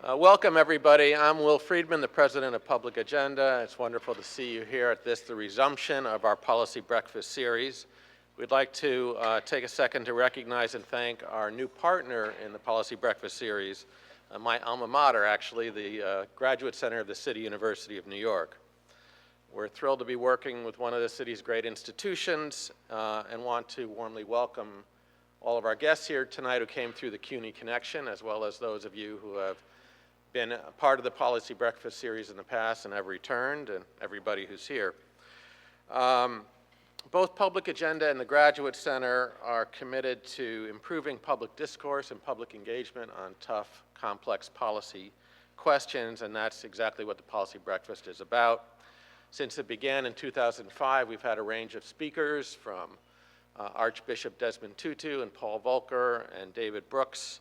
Welcome, everybody. I'm Will Friedman, the president of Public Agenda. It's wonderful to see you here at the resumption of our Policy Breakfast series. We'd like to take a second to recognize and thank our new partner in the Policy Breakfast series, my alma mater, actually, the Graduate Center of the City University of New York. We're thrilled to be working with one of the city's great institutions and want to warmly welcome all of our guests here tonight who came through the CUNY connection, as well as those of you who have been a part of the Policy Breakfast series in the past and have returned, and everybody who's here. Both Public Agenda and the Graduate Center are committed to improving public discourse and public engagement on tough, complex policy questions, and that's exactly what the Policy Breakfast is about. Since it began in 2005, we've had a range of speakers from Archbishop Desmond Tutu and Paul Volcker and David Brooks.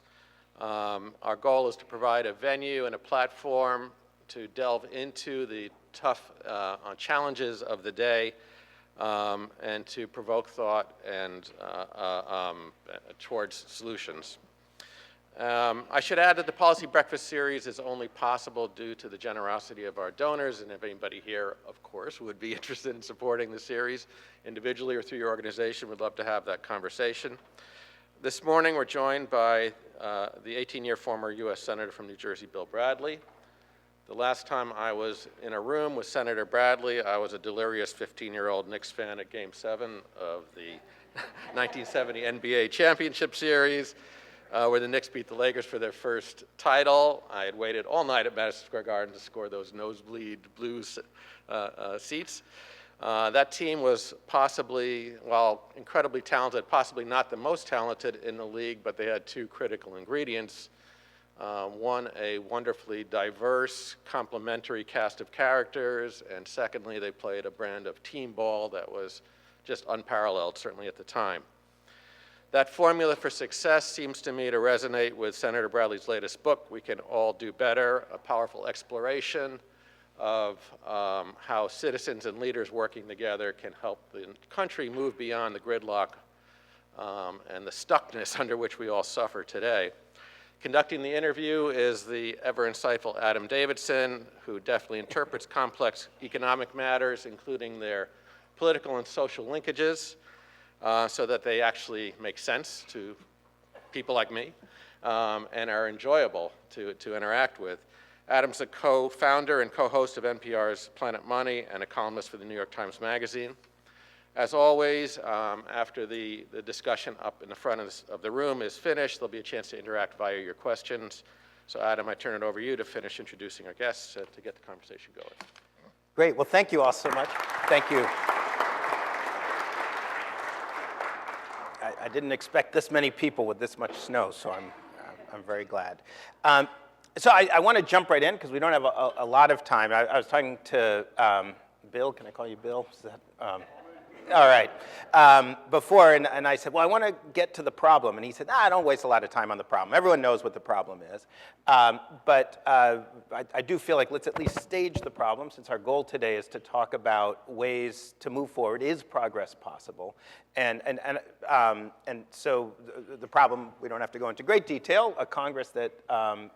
Our goal is to provide a venue and a platform to delve into the tough challenges of the day and to provoke thought and towards solutions. I should add that the Policy Breakfast series is only possible due to the generosity of our donors, and if anybody here, of course, would be interested in supporting the series individually or through your organization, we'd love to have that conversation. This morning, we're joined by the 18-year former U.S. Senator from New Jersey, Bill Bradley. The last time I was in a room with Senator Bradley, I was a delirious 15-year-old Knicks fan at Game 7 of the 1970 NBA Championship Series, where the Knicks beat the Lakers for their first title. I had waited all night at Madison Square Garden to score those nosebleed blue seats. That team was possibly, while incredibly talented, possibly not the most talented in the league, but they had two critical ingredients. One, a wonderfully diverse, complementary cast of characters, and secondly, they played a brand of team ball that was just unparalleled, certainly at the time. That formula for success seems to me to resonate with Senator Bradley's latest book, We Can All Do Better, a powerful exploration of how citizens and leaders working together can help the country move beyond the gridlock and the stuckness under which we all suffer today. Conducting the interview is the ever insightful Adam Davidson, who deftly interprets complex economic matters, including their political and social linkages, so that they actually make sense to people like me and are enjoyable to interact with. Adam's a co-founder and co-host of NPR's Planet Money and a columnist for the New York Times Magazine. As always, after the discussion up in the front of the room is finished, there'll be a chance to interact via your questions. So Adam, I turn it over to you to finish introducing our guests to get the conversation going. Great. Well, thank you all so much. Thank you. I didn't expect this many people with this much snow, so I'm very glad. So I want to jump right in because we don't have a lot of time. I was talking to Bill. Can I call you Bill? Is that, all right. Before, and I said, well, I want to get to the problem. And he said, don't waste a lot of time on the problem. Everyone knows what the problem is. But I do feel like let's at least stage the problem, since our goal today is to talk about ways to move forward. Is progress possible? And so the problem, we don't have to go into great detail, a Congress that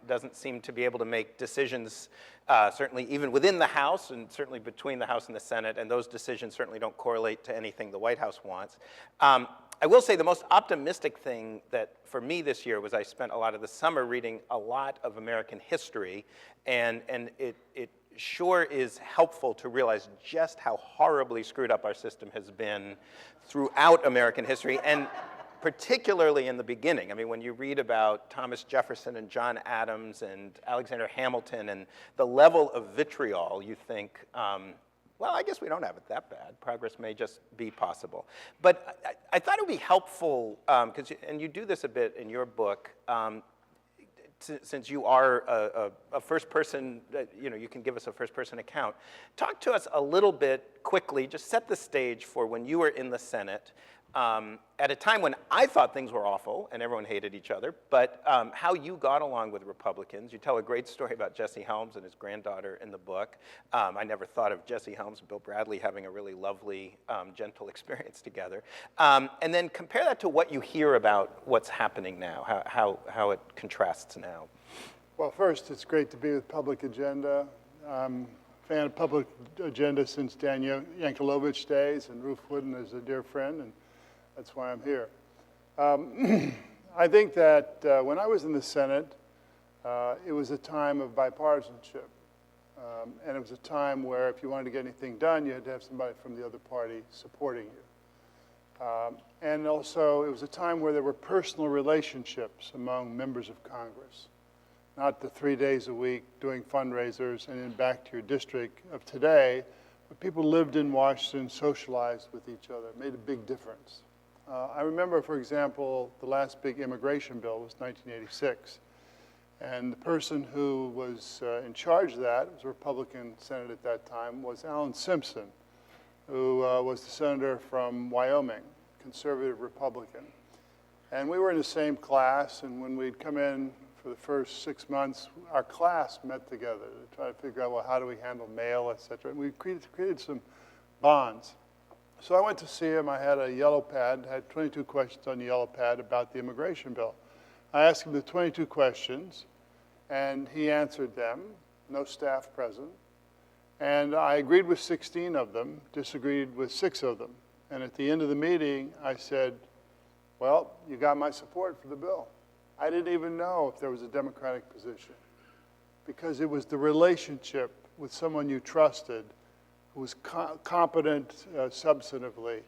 doesn't seem to be able to make decisions, certainly even within the House and certainly between the House and the Senate, and those decisions certainly don't correlate to anything the White House wants. I will say the most optimistic thing that for me this year was I spent a lot of the summer reading a lot of American history, and it sure is helpful to realize just how horribly screwed up our system has been throughout American history, and particularly in the beginning. I mean, when you read about Thomas Jefferson and John Adams and Alexander Hamilton and the level of vitriol, you think, well, I guess we don't have it that bad. Progress may just be possible. But I thought it would be helpful, and you do this a bit in your book, since you are a first person, you can give us a first person account. Talk to us a little bit quickly, just set the stage for when you were in the Senate, at a time when I thought things were awful and everyone hated each other, but how you got along with Republicans. You tell a great story about Jesse Helms and his granddaughter in the book. I never thought of Jesse Helms and Bill Bradley having a really lovely, gentle experience together. And then compare that to what you hear about what's happening now, how it contrasts now. Well, first, it's great to be with Public Agenda. I'm a fan of Public Agenda since Dan Yankelovich days, and Ruth Wooden is a dear friend, and that's why I'm here. I think that when I was in the Senate, it was a time of bipartisanship. And it was a time where if you wanted to get anything done, you had to have somebody from the other party supporting you. And also, it was a time where there were personal relationships among members of Congress. Not the 3 days a week doing fundraisers and then back to your district of today, but people lived in Washington, socialized with each other. It made a big difference. I remember, for example, the last big immigration bill was 1986. And the person who was in charge of that, was a Republican senator at that time, was Alan Simpson, who was the senator from Wyoming, conservative Republican. And we were in the same class, and when we'd come in for the first 6 months, our class met together to try to figure out, well, how do we handle mail, et cetera. And we created some bonds. So I went to see him. I had a yellow pad, had 22 questions on the yellow pad about the immigration bill. I asked him the 22 questions, and he answered them, no staff present. And I agreed with 16 of them, disagreed with 6 of them. And at the end of the meeting, I said, well, you got my support for the bill. I didn't even know if there was a Democratic position, because it was the relationship with someone you trusted who was competent substantively,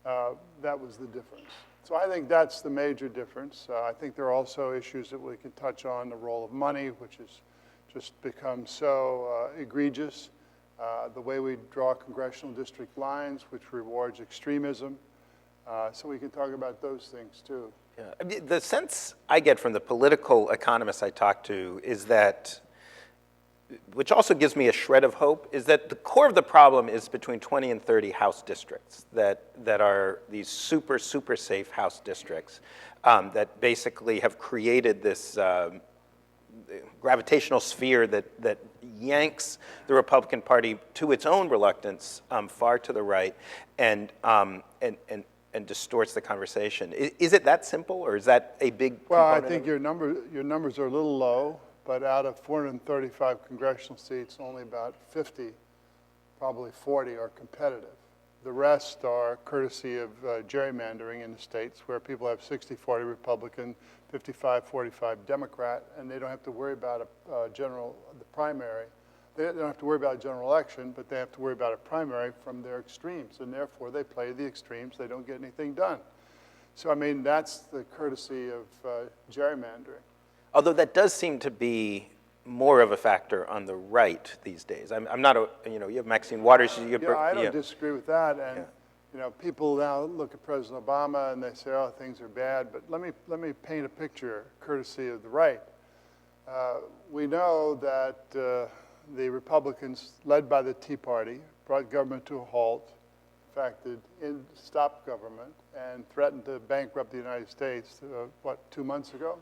that was the difference. So I think that's the major difference. I think there are also issues that we can touch on, the role of money, which has just become so egregious, the way we draw congressional district lines, which rewards extremism. So we can talk about those things too. Yeah. I mean, the sense I get from the political economists I talk to is that, which also gives me a shred of hope, is that the core of the problem is between 20 and 30 House districts that are these super, super safe House districts that basically have created this gravitational sphere that yanks the Republican Party to its own reluctance far to the right and distorts the conversation. Is it that simple, or is that a big Well, I component think your numbers are a little low. But out of 435 congressional seats, only about 50, probably 40, are competitive. The rest are courtesy of gerrymandering in the states, where people have 60-40 Republican, 55-45 Democrat, and they don't have to worry about the primary. They don't have to worry about a general election, but they have to worry about a primary from their extremes, and therefore they play the extremes. They don't get anything done. So, I mean, that's the courtesy of gerrymandering. Although that does seem to be more of a factor on the right these days. I'm not you have Maxine Waters. I don't disagree with that. And people now look at President Obama and they say, oh, things are bad. But let me paint a picture, courtesy of the right. We know that the Republicans, led by the Tea Party, brought government to a halt. In fact, it stopped government and threatened to bankrupt the United States, 2 months ago?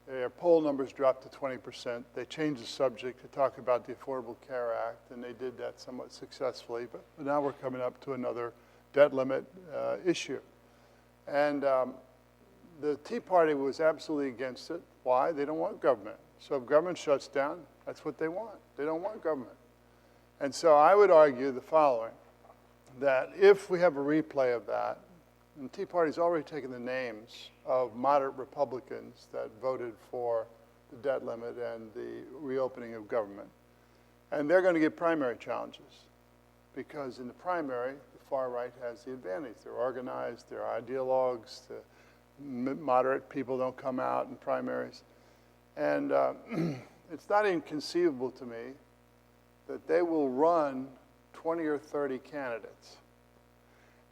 Their poll numbers dropped to 20%. They changed the subject to talk about the Affordable Care Act, and they did that somewhat successfully. But now we're coming up to another debt limit issue. And the Tea Party was absolutely against it. Why? They don't want government. So if government shuts down, that's what they want. They don't want government. And so I would argue the following, that if we have a replay of that, and the Tea Party's already taken the names of moderate Republicans that voted for the debt limit and the reopening of government. And they're going to get primary challenges, because in the primary, the far right has the advantage. They're organized, they're ideologues, the moderate people don't come out in primaries. And it's not inconceivable to me that they will run 20 or 30 candidates.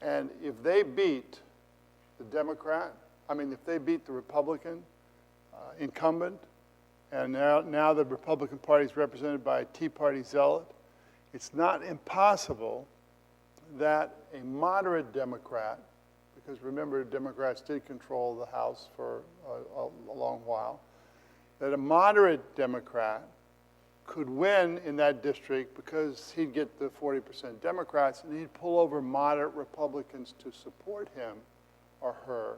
And if they beat the Democrat, if they beat the Republican incumbent, and now the Republican Party is represented by a Tea Party zealot, it's not impossible that a moderate Democrat, because remember, Democrats did control the House for a long while, that a moderate Democrat could win in that district because he'd get the 40% Democrats and he'd pull over moderate Republicans to support him or her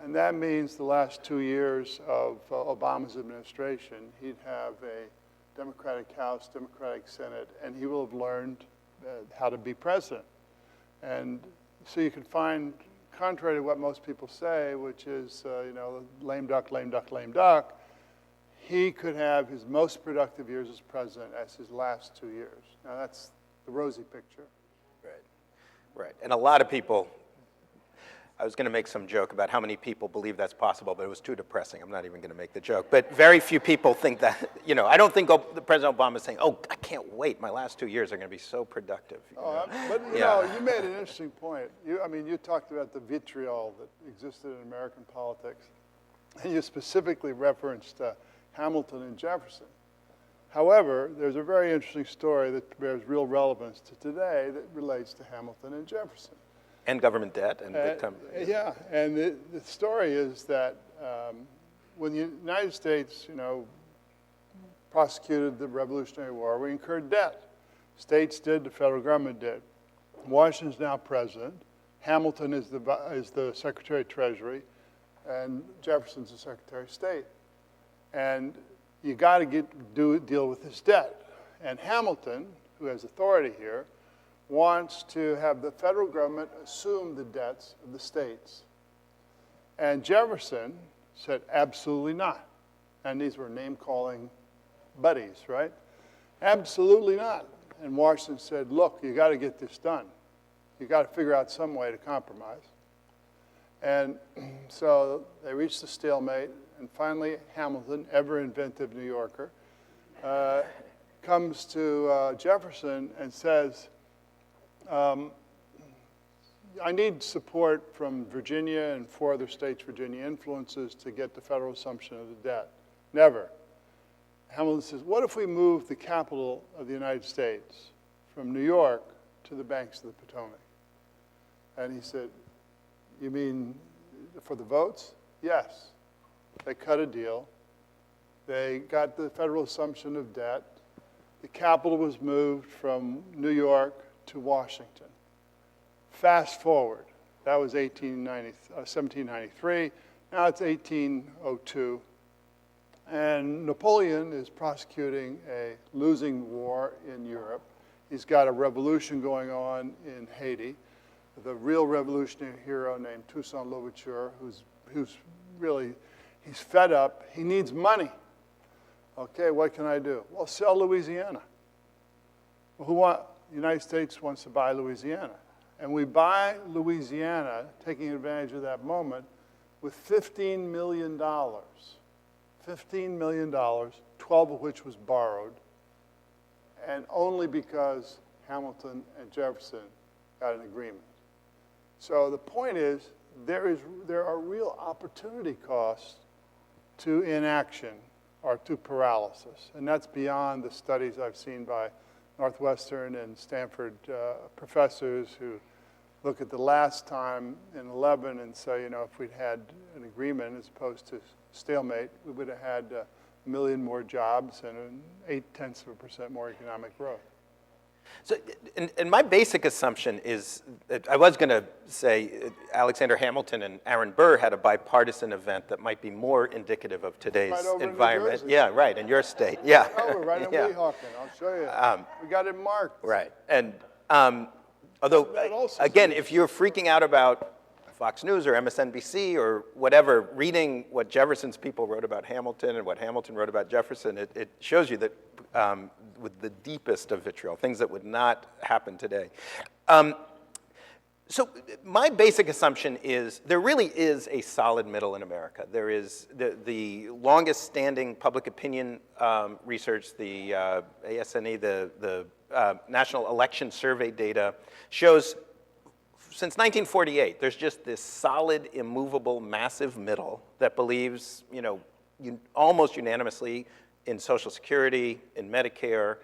And that means the last 2 years of Obama's administration, he'd have a Democratic House, Democratic Senate, and he will have learned how to be president. And so you can find, contrary to what most people say, which is, you know, lame duck, lame duck, lame duck, he could have his most productive years as president as his last 2 years. Now that's the rosy picture. Right, right. And a lot of people, I was going to make some joke about how many people believe that's possible, but it was too depressing. I'm not even going to make the joke. But very few people think that, you know, I don't think President Obama is saying, oh, I can't wait. My last 2 years are going to be so productive. But you know, you made an interesting point. I mean, you talked about the vitriol that existed in American politics, and you specifically referenced Hamilton and Jefferson. However, there's a very interesting story that bears real relevance to today that relates to Hamilton and Jefferson. And government debt. And yeah, and the story is that when the United States, you know, prosecuted the Revolutionary War, we incurred debt. States did, the federal government did. Washington's now president. Hamilton is the Secretary of Treasury, and Jefferson's the Secretary of State. And you got to deal with this debt. And Hamilton, who has authority here, wants to have the federal government assume the debts of the states. And Jefferson said, absolutely not. And these were name-calling buddies, right? Absolutely not. And Washington said, look, you got to get this done. You got to figure out some way to compromise. And so they reached a stalemate, and finally Hamilton, ever-inventive New Yorker, comes to Jefferson and says, I need support from Virginia and 4 other states, Virginia influences, to get the federal assumption of the debt. Never. Hamilton says, what if we move the capital of the United States from New York to the banks of the Potomac? And he said, you mean for the votes? Yes. They cut a deal. They got the federal assumption of debt. The capital was moved from New York to Washington. Fast forward, that was 1793. Now it's 1802. And Napoleon is prosecuting a losing war in Europe. He's got a revolution going on in Haiti. The real revolutionary hero named Toussaint Louverture, who's really, he's fed up. He needs money. Okay, what can I do? Well, sell Louisiana. Well, the United States wants to buy Louisiana. And we buy Louisiana, taking advantage of that moment, with $15 million. $15 million, 12 of which was borrowed, and only because Hamilton and Jefferson got an agreement. So the point is, there are real opportunity costs to inaction or to paralysis, and that's beyond the studies I've seen by Northwestern and Stanford professors who look at the last time in 11 and say, you know, if we'd had an agreement as opposed to stalemate, we would have had 1 million more jobs and 0.8% more economic growth. So, and my basic assumption is that I was going to say Alexander Hamilton and Aaron Burr had a bipartisan event that might be more indicative of today's environment. Yeah, right, in your state. Yeah. Oh, we're right in Weehawken. I'll show you. We got it marked. Right. And although, again, if you're freaking out about Fox News or MSNBC or whatever, reading what Jefferson's people wrote about Hamilton and what Hamilton wrote about Jefferson, it shows you that with the deepest of vitriol, things that would not happen today. So my basic assumption is there really is a solid middle in America. There is the longest standing public opinion research, the ASNE, the National Election Survey data, shows since 1948, there's just this solid, immovable, massive middle that believes, you know, almost unanimously in Social Security, in Medicare,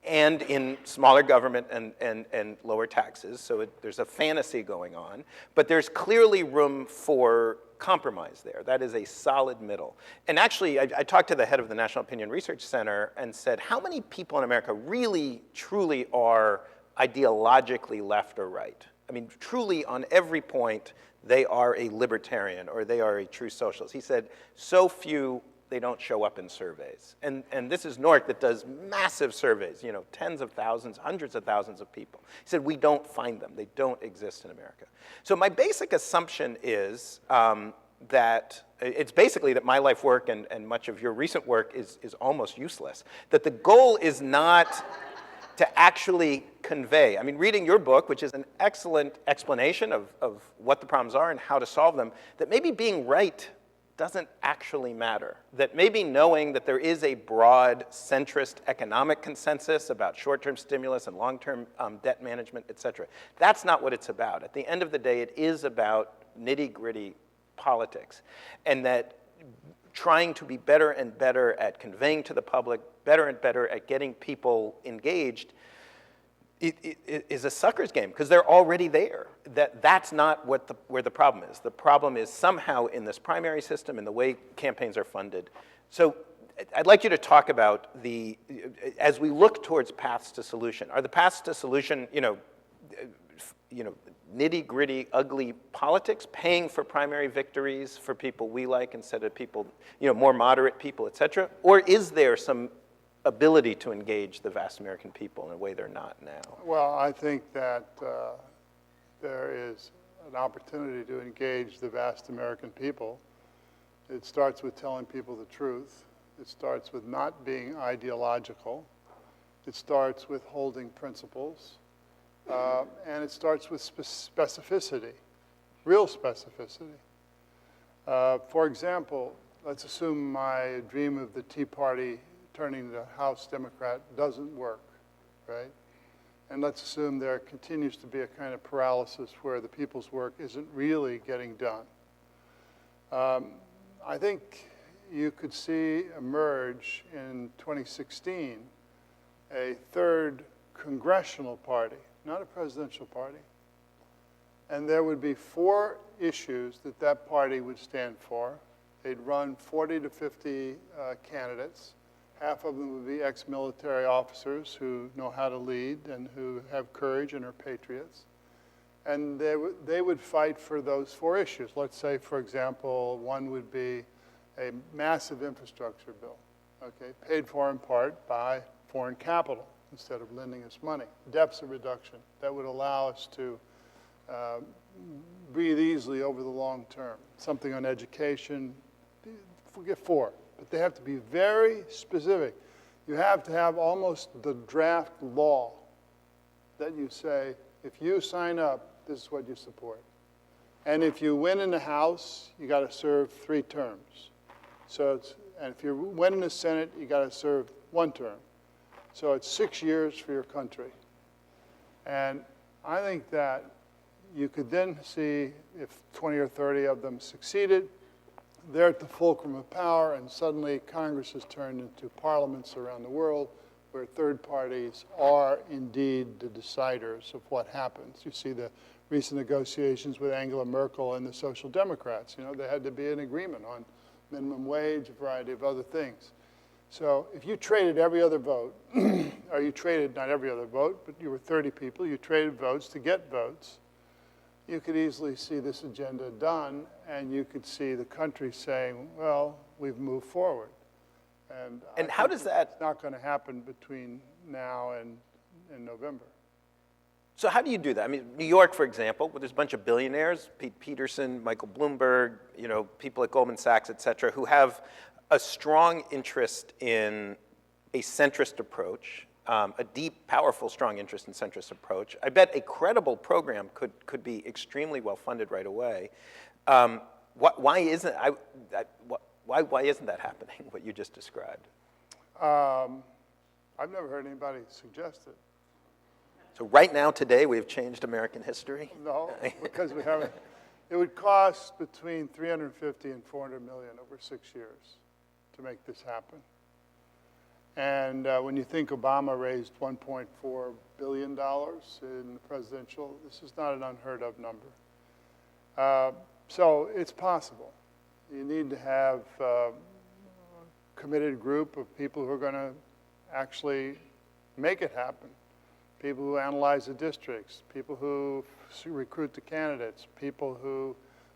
and in smaller government and lower taxes. So there's a fantasy going on. But there's clearly room for compromise there. That is a solid middle. And actually, I talked to the head of the National Opinion Research Center and said, how many people in America really, truly are ideologically left or right? I mean, truly on every point, they are a libertarian or they are a true socialist. He said, so few, they don't show up in surveys. And this is Nork that does massive surveys, you know, tens of thousands, hundreds of thousands of people. He said, we don't find them. They don't exist in America. So my basic assumption is that it's basically that my life work and much of your recent work is almost useless. That the goal is not to actually convey. I mean, reading your book, which is an excellent explanation of what the problems are and how to solve them, that maybe being right doesn't actually matter. That maybe knowing that there is a broad centrist economic consensus about short-term stimulus and long-term debt management, et cetera, that's not what it's about. At the end of the day, it is about nitty-gritty politics. And that trying to be better and better at conveying to the public, better and better at getting people engaged, it is a sucker's game, because they're already there. That's not where the problem is. The problem is somehow in this primary system and the way campaigns are funded. So I'd like you to talk about as we look towards paths to solution. Are the paths to solution, nitty-gritty, ugly politics, paying for primary victories for people we like instead of people, more moderate people, et cetera? Or is there some ability to engage the vast American people in a way they're not now? Well, I think that there is an opportunity to engage the vast American people. It starts with telling people the truth. It starts with not being ideological. It starts with holding principles. And it starts with specificity, real specificity. For example, let's assume my dream of the Tea Party turning the House Democrat doesn't work, right? And let's assume there continues to be a kind of paralysis where the people's work isn't really getting done. I think you could see emerge in 2016 a third congressional party, not a presidential party. And there would be 4 issues that that party would stand for. They'd run 40 to 50 candidates. Half of them would be ex-military officers who know how to lead and who have courage and are patriots. And they would fight for those 4 issues. Let's say, for example, one would be a massive infrastructure bill, okay, paid for in part by foreign capital instead of lending us money. Deficit reduction that would allow us to breathe easily over the long term. Something on education, forget 4. But they have to be very specific. You have to have almost the draft law that you say, if you sign up, this is what you support. And if you win in the House, you got to serve 3 terms. And if you win in the Senate, you got to serve 1 term. So it's 6 years for your country. And I think that you could then see if 20 or 30 of them succeeded, they're at the fulcrum of power, and suddenly Congress has turned into parliaments around the world where third parties are indeed the deciders of what happens. You see the recent negotiations with Angela Merkel and the Social Democrats. There had to be an agreement on minimum wage, a variety of other things. So if you traded every other vote, or you traded not every other vote, but you were 30 people, you traded votes to get votes, you could easily see this agenda done, and you could see the country saying, well, we've moved forward. And how does that... It's not going to happen between now and November. So how do you do that? I mean, New York, for example, where there's a bunch of billionaires, Pete Peterson, Michael Bloomberg, people at Goldman Sachs, et cetera, who have a strong interest in a centrist approach, a deep, powerful, strong interest in centrist approach. I bet a credible program could be extremely well funded right away. Why isn't that happening? What you just described? I've never heard anybody suggest it. So right now, today, we have changed American history? No, because we haven't. It would cost between $350 and $400 million over 6 years to make this happen. And when you think Obama raised $1.4 billion in the presidential, this is not an unheard of number. So it's possible. You need to have a committed group of people who are going to actually make it happen. People who analyze the districts, people who recruit the candidates, people who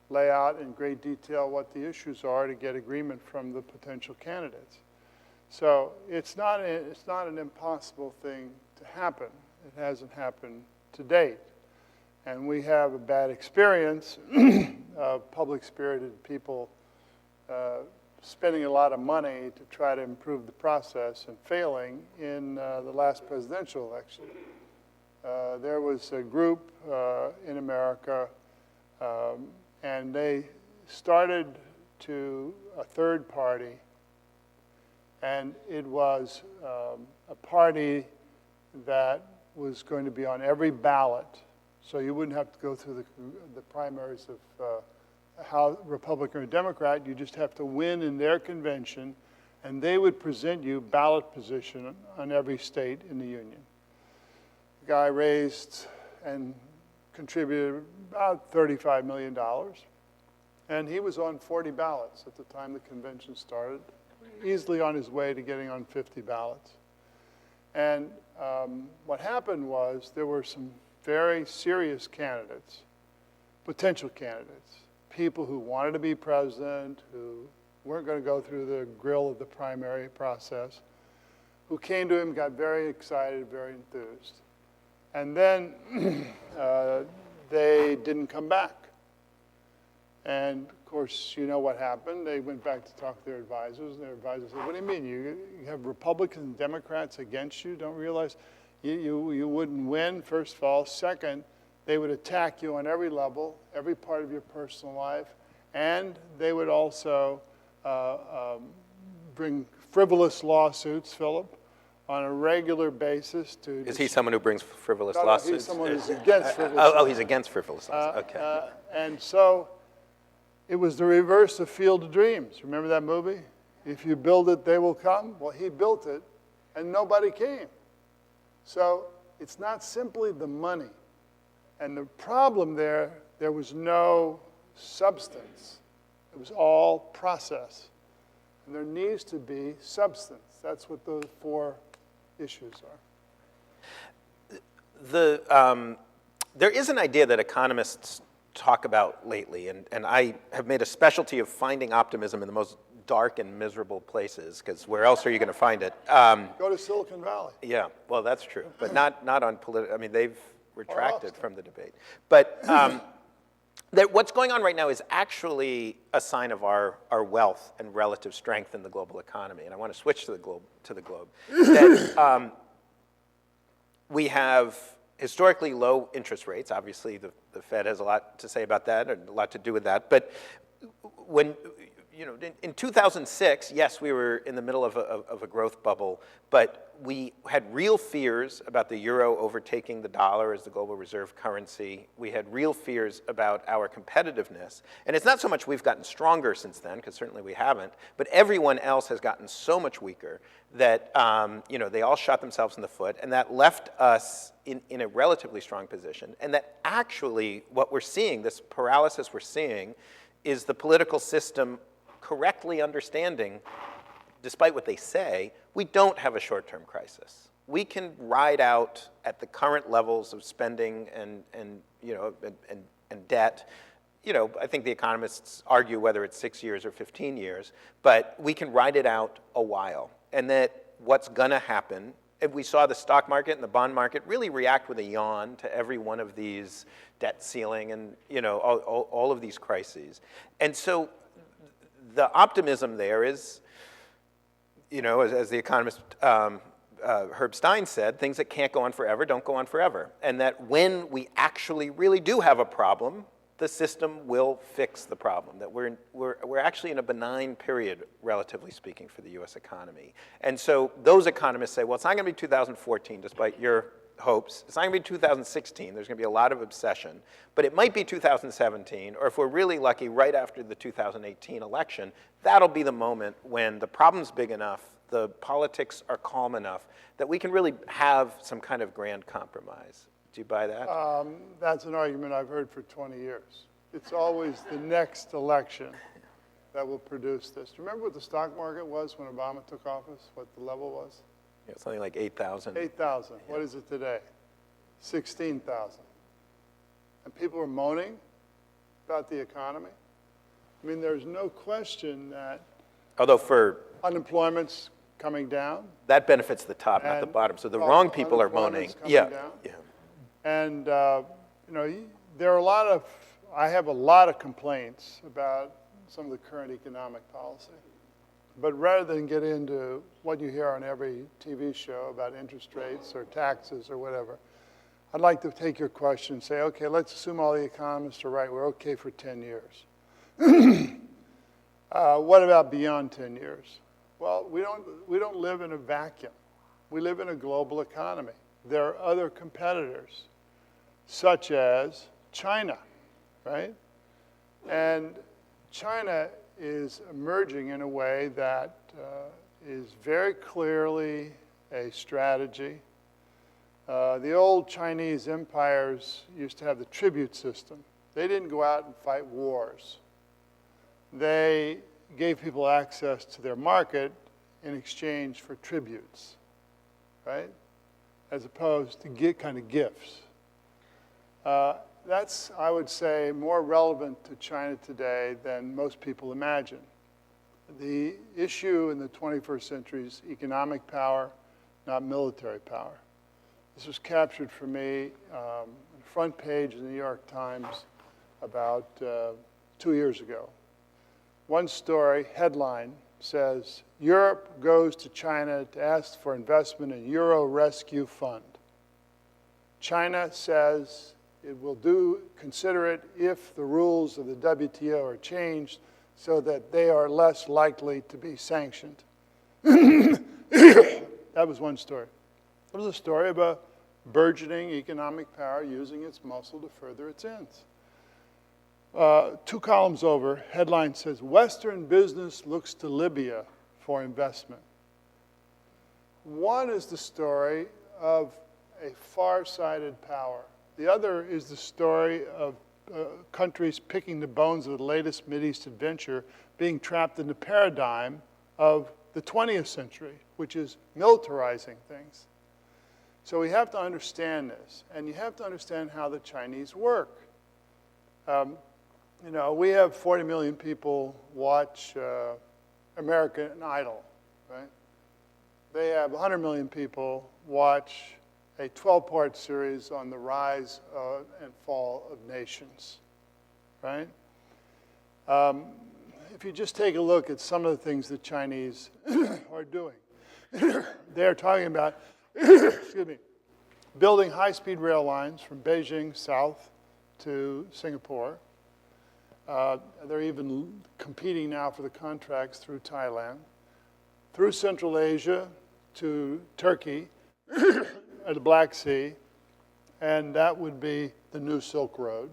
lay out in great detail what the issues are to get agreement from the potential candidates. So it's not an impossible thing to happen. It hasn't happened to date. And we have a bad experience of public-spirited people spending a lot of money to try to improve the process and failing in the last presidential election. There was a group in America, and they started to a third party, and it was a party that was going to be on every ballot, so you wouldn't have to go through the primaries of how Republican or Democrat. You just have to win in their convention, and they would present you ballot position on every state in the union. The guy raised and contributed about $35 million, and he was on 40 ballots at the time the convention started, easily on his way to getting on 50 ballots. And what happened was there were some very serious candidates, potential candidates, people who wanted to be president, who weren't going to go through the grill of the primary process, who came to him, got very excited, very enthused. And then they didn't come back. And of course, you know what happened. They went back to talk to their advisors, and their advisors said, what do you mean? You have Republicans and Democrats against you? Don't realize you wouldn't win, first of all. Second, they would attack you on every level, every part of your personal life, and they would also bring frivolous lawsuits, Philip, on a regular basis to... Is he someone who brings frivolous No, lawsuits? he's someone who's against frivolous lawsuits. Oh, he's against frivolous lawsuits, okay. And so it was the reverse of Field of Dreams. Remember that movie? If you build it, they will come. Well, he built it, and nobody came. So it's not simply the money. And the problem there was no substance. It was all process. And there needs to be substance. That's what those four issues are. There is an idea that economists talk about lately, and I have made a specialty of finding optimism in the most dark and miserable places, because where else are you going to find it? Go to Silicon Valley. Yeah, well, that's true, but not on political. I mean, they've retracted from the debate. But what's going on right now is actually a sign of our wealth and relative strength in the global economy. And I want to switch to the globe. That we have historically low interest rates. Obviously, the Fed has a lot to say about that, and a lot to do with that. But when in 2006, yes, we were in the middle of a growth bubble, but we had real fears about the euro overtaking the dollar as the global reserve currency. We had real fears about our competitiveness. And it's not so much we've gotten stronger since then, because certainly we haven't, but everyone else has gotten so much weaker that they all shot themselves in the foot, and that left us in a relatively strong position. And that actually what we're seeing, this paralysis we're seeing, is the political system correctly understanding, despite what they say, we don't have a short-term crisis. We can ride out at the current levels of spending and debt. I think the economists argue whether it's 6 years or 15 years, but we can ride it out a while. And that what's going to happen, and we saw the stock market and the bond market really react with a yawn to every one of these debt ceiling and all of these crises. And so the optimism there is, as the economist Herb Stein said, things that can't go on forever don't go on forever. And that when we actually really do have a problem, the system will fix the problem. That we're actually in a benign period, relatively speaking, for the US economy. And so those economists say, well, it's not going to be 2014, despite your hopes. It's not going to be 2016. There's going to be a lot of obsession. But it might be 2017, or if we're really lucky, right after the 2018 election, that'll be the moment when the problem's big enough, the politics are calm enough, that we can really have some kind of grand compromise. Do you buy that? That's an argument I've heard for 20 years. It's always the next election that will produce this. Do you remember what the stock market was when Obama took office, what the level was? Yeah, something like 8,000. 8,000. Yeah. What is it today? 16,000. And people were moaning about the economy. I mean, there's no question that Although for unemployment's coming down. that benefits the top, not the And, bottom. So the well, wrong people are moaning. unemployment's coming Yeah. down. Yeah. And, you know, there are I have a lot of complaints about some of the current economic policy. But rather than get into what you hear on every TV show about interest rates or taxes or whatever, I'd like to take your question and say, okay, let's assume all the economists are right. We're okay for 10 years. What about beyond 10 years? Well, we don't live in a vacuum. We live in a global economy. There are other competitors, such as China, right? And China is emerging in a way that is very clearly a strategy. The old Chinese empires used to have the tribute system. They didn't go out and fight wars. They gave people access to their market in exchange for tributes, right? As opposed to kind of gifts. That's, I would say, more relevant to China today than most people imagine. The issue in the 21st century is economic power, not military power. This was captured for me on the front page of the New York Times about 2 years ago. One story, headline, says, Europe goes to China to ask for investment in Euro Rescue Fund. China says it will consider it if the rules of the WTO are changed so that they are less likely to be sanctioned. That was one story. It was a story of a burgeoning economic power using its muscle to further its ends. 2 columns over, headline says, Western business looks to Libya for investment. One is the story of a far-sighted power. The other is the story of countries picking the bones of the latest Mideast adventure, being trapped in the paradigm of the 20th century, which is militarizing things. So we have to understand this, and you have to understand how the Chinese work. You know, we have 40 million people watch American Idol, right? They have 100 million people watch a 12-part series on the rise and fall of nations, right? If you just take a look at some of the things the Chinese are doing, they're talking about, excuse me, building high-speed rail lines from Beijing south to Singapore. They're even competing now for the contracts through Thailand, through Central Asia to Turkey, at the Black Sea, and that would be the new Silk Road,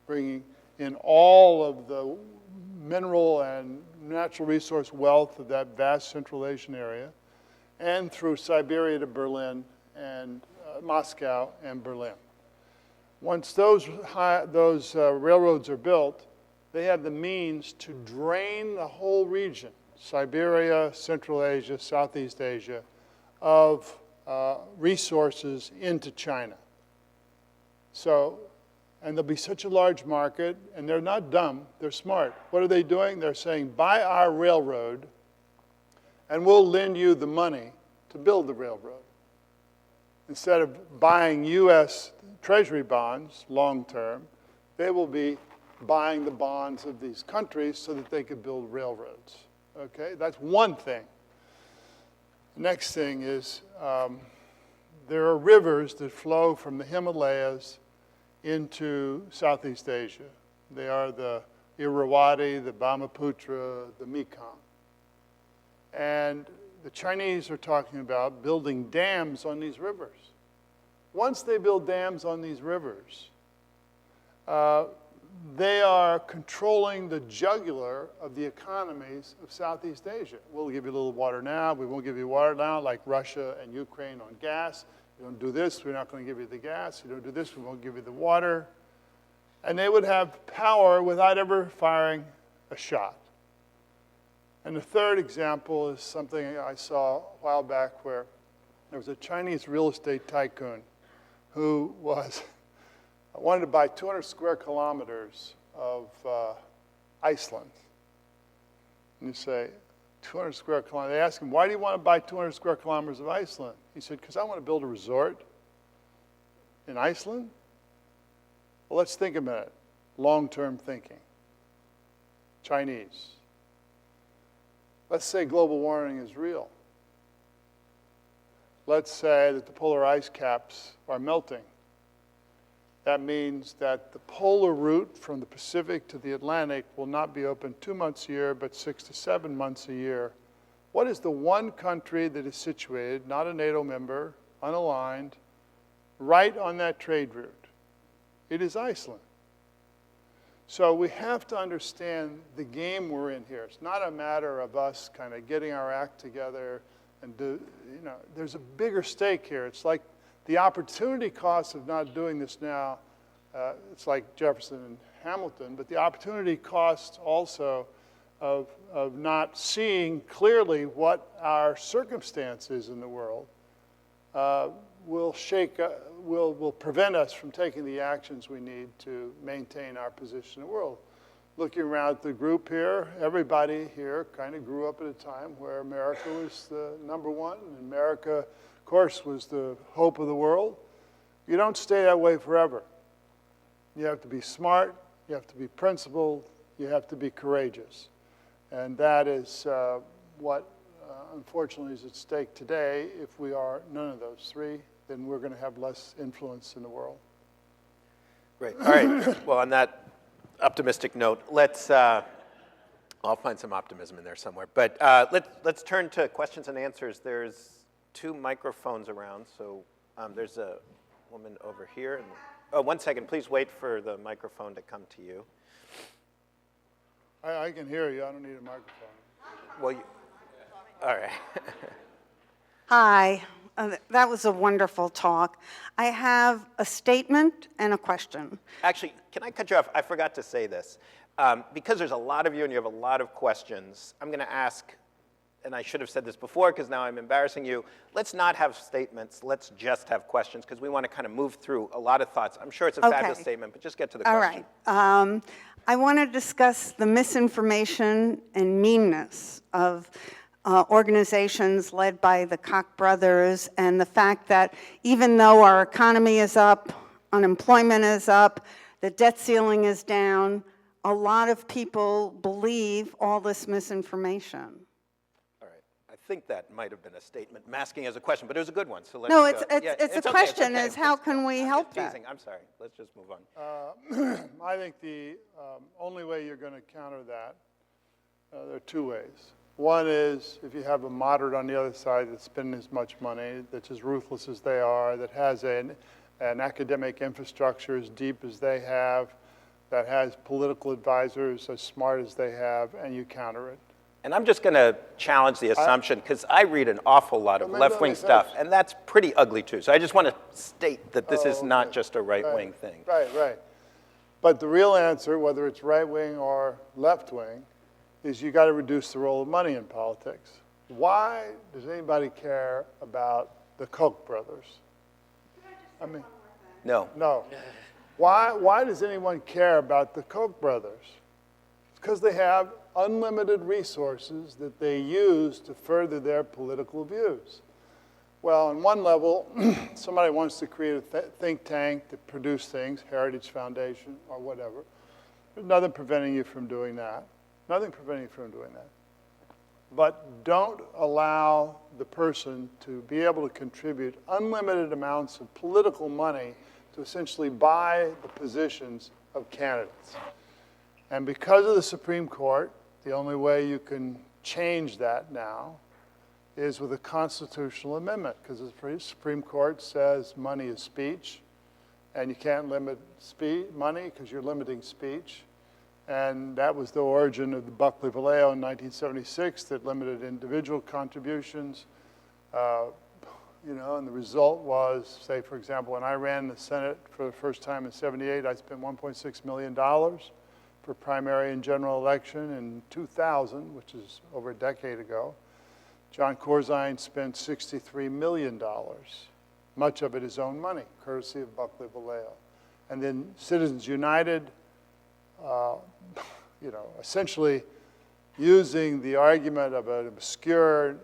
bringing in all of the mineral and natural resource wealth of that vast Central Asian area, and through Siberia to Berlin and Moscow and Berlin. Once those railroads are built, they have the means to drain the whole region, Siberia, Central Asia, Southeast Asia, of resources into China. So, and there'll be such a large market, and they're not dumb, they're smart. What are they doing? They're saying, buy our railroad, and we'll lend you the money to build the railroad. Instead of buying US Treasury bonds long-term, they will be buying the bonds of these countries so that they could build railroads. Okay, that's one thing. Next thing is there are rivers that flow from the Himalayas into Southeast Asia. They are the Irrawaddy, the Brahmaputra, the Mekong. And the Chinese are talking about building dams on these rivers. Once they build dams on these rivers, they are controlling the jugular of the economies of Southeast Asia. We'll give you a little water now. We won't give you water now, like Russia and Ukraine on gas. You don't do this, we're not going to give you the gas. You don't do this, we won't give you the water. And they would have power without ever firing a shot. And the third example is something I saw a while back where there was a Chinese real estate tycoon who wanted to buy 200 square kilometers of Iceland. And you say, 200 square kilometers. They ask him, why do you want to buy 200 square kilometers of Iceland? He said, because I want to build a resort in Iceland. Well, let's think a minute. Long-term thinking. Chinese. Let's say global warming is real. Let's say that the polar ice caps are melting. That means that the polar route from the Pacific to the Atlantic will not be open 2 months a year, but 6 to 7 months a year. What is the one country that is situated, not a NATO member, unaligned, right on that trade route? It is Iceland. So we have to understand the game we're in here. It's not a matter of us kind of getting our act together and there's a bigger stake here. It's like the opportunity cost of not doing this now, it's like Jefferson and Hamilton, but the opportunity cost also of not seeing clearly what our circumstance is in the world will prevent us from taking the actions we need to maintain our position in the world. Looking around at the group here, everybody here kind of grew up at a time where America was the number one, and America, of course, was the hope of the world. You don't stay that way forever. You have to be smart, you have to be principled, you have to be courageous. And that is what, unfortunately, is at stake today. If we are none of those three, then we're going to have less influence in the world. Great. All right. Well, on that optimistic note, let's, I'll find some optimism in there somewhere. But let's turn to questions and answers. There's 2 microphones around. So there's a woman over here. And, oh, 1 second. Please wait for the microphone to come to you. I can hear you. I don't need a microphone. Well, all right. Hi, that was a wonderful talk. I have a statement and a question. Actually, can I cut you off? I forgot to say this. Because there's a lot of you and you have a lot of questions, I'm going to ask, and I should have said this before because now I'm embarrassing you, let's not have statements, let's just have questions because we want to kind of move through a lot of thoughts. I'm sure it's a fabulous statement, but just get to the question. All right. I want to discuss the misinformation and meanness of organizations led by the Koch brothers and the fact that even though our economy is up, unemployment is up, the debt ceiling is down, a lot of people believe all this misinformation. All right. I think that might have been a statement masking as a question, but it was a good one. So let's No, it's okay, a question, okay. is how can we help that? Teasing. I'm sorry. Let's just move on. I think the only way you're going to counter that, there are 2 ways. One is if you have a moderate on the other side that's spending as much money, that's as ruthless as they are, that has an academic infrastructure as deep as they have, that has political advisors as smart as they have, and you counter it. And I'm just going to challenge the assumption, because I read an awful lot of left-wing stuff, and that's pretty ugly, too. So I just want to state that this is not just a right-wing thing. Right. But the real answer, whether it's right-wing or left-wing, is you got to reduce the role of money in politics. Why does anybody care about the Koch brothers? I mean, no. Why does anyone care about the Koch brothers? It's because they have unlimited resources that they use to further their political views. Well, on one level, somebody wants to create a think tank to produce things, Heritage Foundation or whatever. There's nothing preventing you from doing that. Nothing preventing you from doing that. But don't allow the person to be able to contribute unlimited amounts of political money to essentially buy the positions of candidates. And because of the Supreme Court, the only way you can change that now is with a constitutional amendment, because the Supreme Court says money is speech, and you can't limit money because you're limiting speech. And that was the origin of the Buckley-Valeo in 1976 that limited individual contributions. And the result was, say, for example, when I ran the Senate for the first time in '78, I spent $1.6 million for primary and general election. In 2000, which is over a decade ago, John Corzine spent $63 million, much of it his own money, courtesy of Buckley-Valeo. And then Citizens United essentially using the argument of an obscure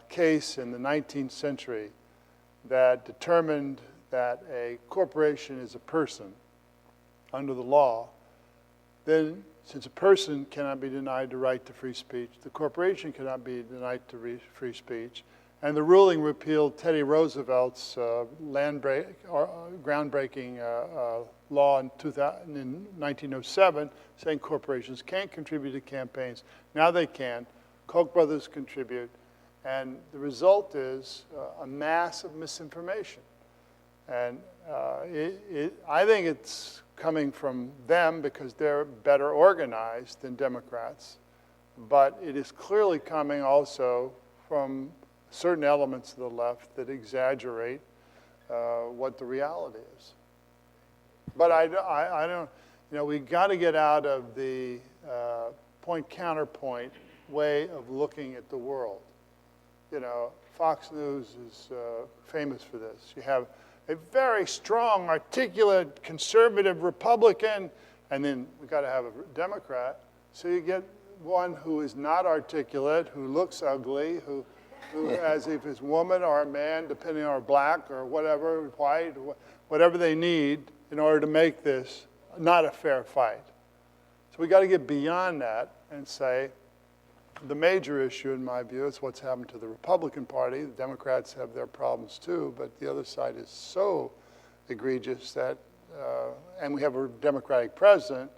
case in the 19th century that determined that a corporation is a person under the law, then since a person cannot be denied the right to free speech, the corporation cannot be denied to free speech, and the ruling repealed Teddy Roosevelt's groundbreaking law in 1907, saying corporations can't contribute to campaigns. Now they can. Koch brothers contribute. And the result is a mass of misinformation. And I think it's coming from them because they're better organized than Democrats. But it is clearly coming also from certain elements of the left that exaggerate what the reality is. But I don't, we've got to get out of the point-counterpoint way of looking at the world. Fox News is famous for this. You have a very strong, articulate, conservative Republican, and then we've got to have a Democrat. So you get one who is not articulate, who looks ugly, who as if it's a woman or a man, depending on black or whatever, white, whatever they need in order to make this not a fair fight. So we got to get beyond that and say, the major issue, in my view, is what's happened to the Republican Party. The Democrats have their problems too, but the other side is so egregious that, and we have a Democratic president,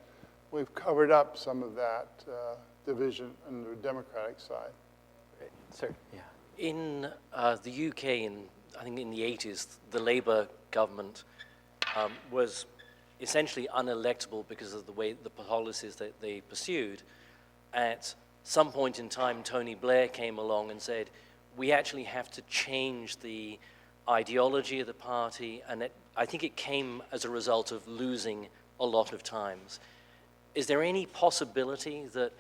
we've covered up some of that division on the Democratic side. Great. Sir, yeah. In the UK, I think in the 80s, the Labour government was essentially unelectable because of the policies that they pursued. At some point in time, Tony Blair came along and said, we actually have to change the ideology of the party, and I think it came as a result of losing a lot of times. Is there any possibility that,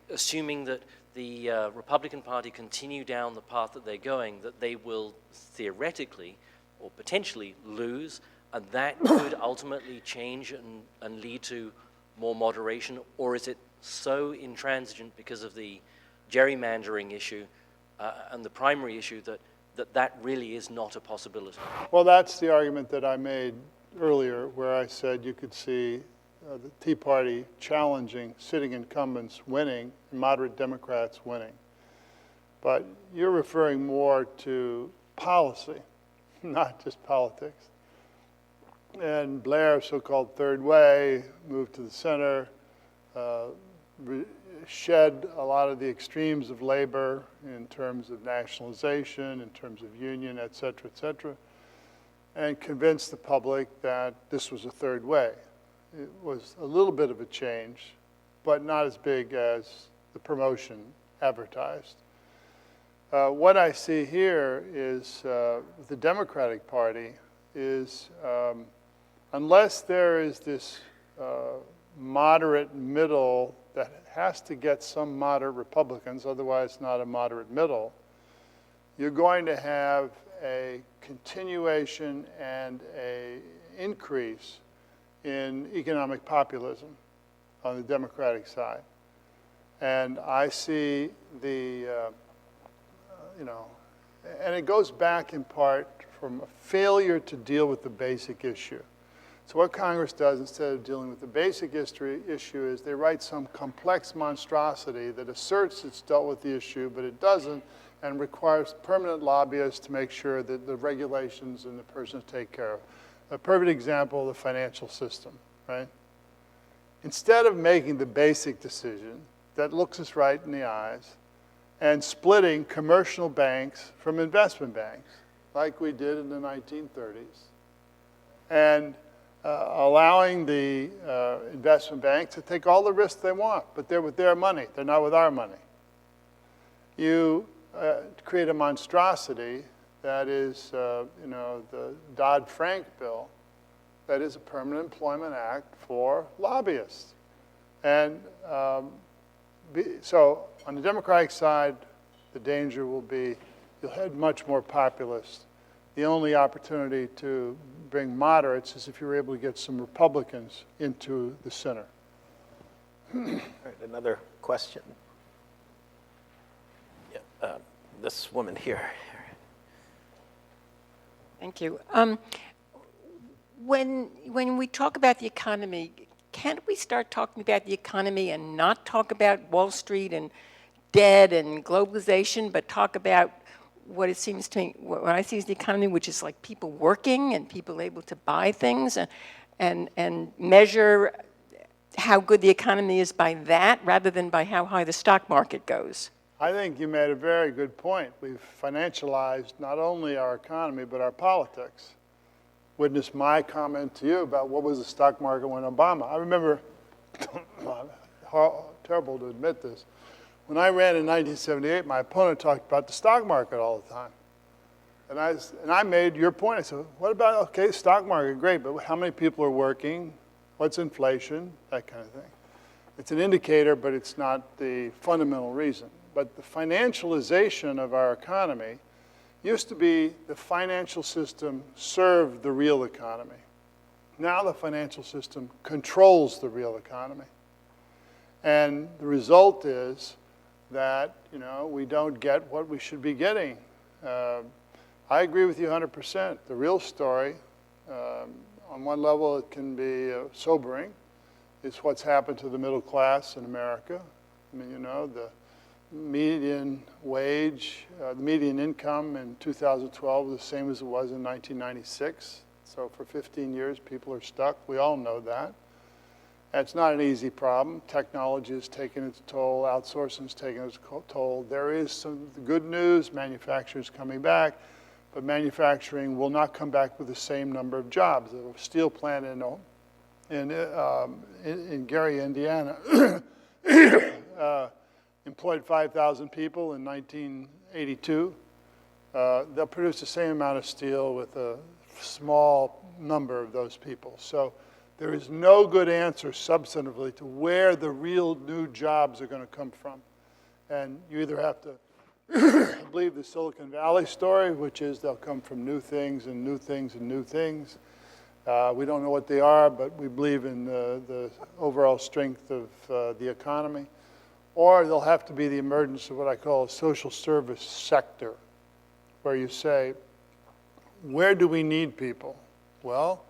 assuming that the Republican Party continue down the path that they're going, that they will theoretically or potentially lose, and that could ultimately change and lead to more moderation? Or is it so intransigent because of the gerrymandering issue and the primary issue that really is not a possibility? Well, that's the argument that I made earlier, where I said you could see the Tea Party challenging sitting incumbents winning, and moderate Democrats winning. But you're referring more to policy, not just politics. And Blair's so-called third way, moved to the center, shed a lot of the extremes of labor in terms of nationalization, in terms of union, et cetera, and convinced the public that this was a third way. It was a little bit of a change, but not as big as the promotion advertised. What I see here is the Democratic Party is, unless there is this moderate middle that has to get some moderate Republicans, otherwise not a moderate middle, you're going to have a continuation and an increase in economic populism on the Democratic side. And I see the, and it goes back in part from a failure to deal with the basic issue. So what Congress does, instead of dealing with the basic issue, is they write some complex monstrosity that asserts it's dealt with the issue, but it doesn't, and requires permanent lobbyists to make sure that the regulations and the persons take care of. A perfect example, the financial system, right? Instead of making the basic decision that looks us right in the eyes and splitting commercial banks from investment banks, like we did in the 1930s, and allowing the investment banks to take all the risks they want, but they're with their money, they're not with our money. You create a monstrosity that is, the Dodd-Frank bill, that is a permanent employment act for lobbyists. And so on the Democratic side, the danger will be you'll have much more populist the only opportunity to bring moderates is if you're able to get some Republicans into the center. All right, another question. Yeah, this woman here. Thank you. When we talk about the economy, can't we start talking about the economy and not talk about Wall Street and debt and globalization, but talk about what it seems to me, what I see as the economy, which is like people working and people able to buy things and measure how good the economy is by that rather than by how high the stock market goes? I think you made a very good point. We've financialized not only our economy, but our politics. Witness my comment to you about what was the stock market when Obama. I remember, terrible to admit this, when I ran in 1978, my opponent talked about the stock market all the time. And I made your point. I said, what about, okay, stock market, great, but how many people are working? What's inflation? That kind of thing. It's an indicator, but it's not the fundamental reason. But the financialization of our economy used to be the financial system served the real economy. Now the financial system controls the real economy. And the result is that, we don't get what we should be getting. I agree with you 100%. The real story, on one level it can be sobering, is what's happened to the middle class in America. I mean, the median wage, the median income in 2012 was the same as it was in 1996. So for 15 years, people are stuck. We all know that. And it's not an easy problem. Technology has taken its toll. Outsourcing has taken its toll. There is some good news. Manufacturing is coming back. But manufacturing will not come back with the same number of jobs. The steel plant in Gary, Indiana, employed 5,000 people in 1982. They'll produce the same amount of steel with a small number of those people. So there is no good answer substantively to where the real new jobs are going to come from. And you either have to believe the Silicon Valley story, which is they'll come from new things and new things and new things. We don't know what they are, but we believe in the overall strength of the economy. Or there'll have to be the emergence of what I call a social service sector, where you say, where do we need people? Well,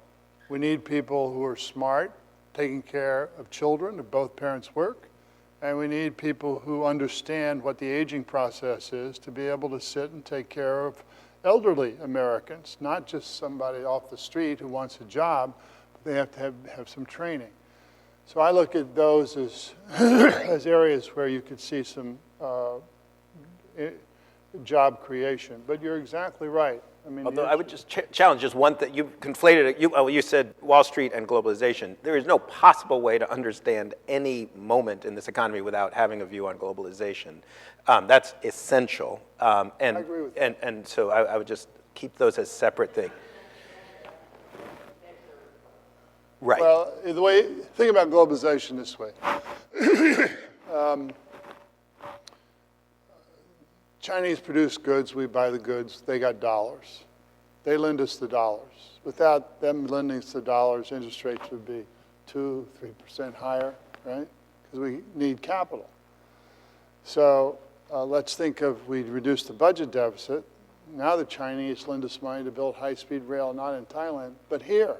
we need people who are smart, taking care of children if both parents work, and we need people who understand what the aging process is to be able to sit and take care of elderly Americans, not just somebody off the street who wants a job, but they have to have some training. So I look at those as, as areas where you could see some job creation. But you're exactly right. I mean, although I would just challenge just one thing. You conflated it. You said Wall Street and globalization. There is no possible way to understand any moment in this economy without having a view on globalization. That's essential. I agree with that. And so I would just keep those as separate things. Right. Well, think about globalization this way. Chinese produce goods, we buy the goods, they got dollars. They lend us the dollars. Without them lending us the dollars, interest rates would be 2, 3% higher, right? Because we need capital. So let's think of, we reduce the budget deficit. Now the Chinese lend us money to build high-speed rail, not in Thailand, but here.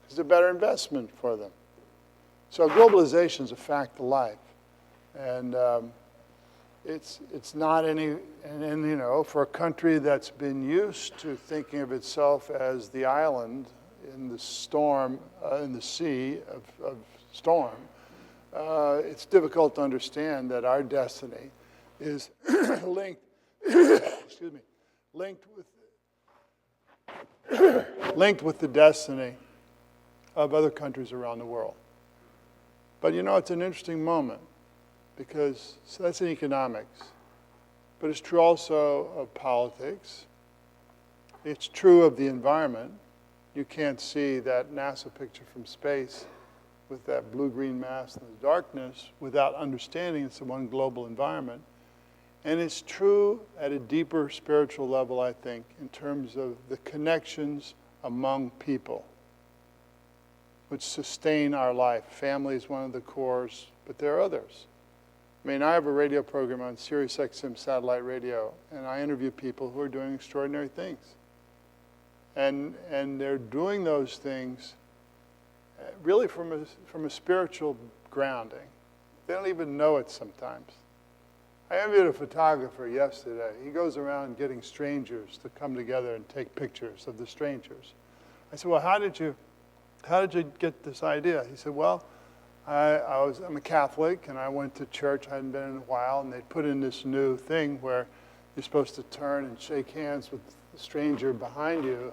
It's a better investment for them. So globalization is a fact of life. And it's not any, and for a country that's been used to thinking of itself as the island in the storm, in the sea of storm, it's difficult to understand that our destiny is linked, excuse me, linked with the destiny of other countries around the world. But it's an interesting moment because that's in economics, but it's true also of politics. It's true of the environment. You can't see that NASA picture from space with that blue-green mass in the darkness without understanding it's the one global environment. And it's true at a deeper spiritual level, I think, in terms of the connections among people, which sustain our life. Family is one of the cores, but there are others. I mean, I have a radio program on Sirius XM satellite radio, and I interview people who are doing extraordinary things. And they're doing those things really from a spiritual grounding. They don't even know it sometimes. I interviewed a photographer yesterday. He goes around getting strangers to come together and take pictures of the strangers. I said, well, how did you get this idea? He said, well, I'm a Catholic, and I went to church. I hadn't been in a while, and they put in this new thing where you're supposed to turn and shake hands with the stranger behind you.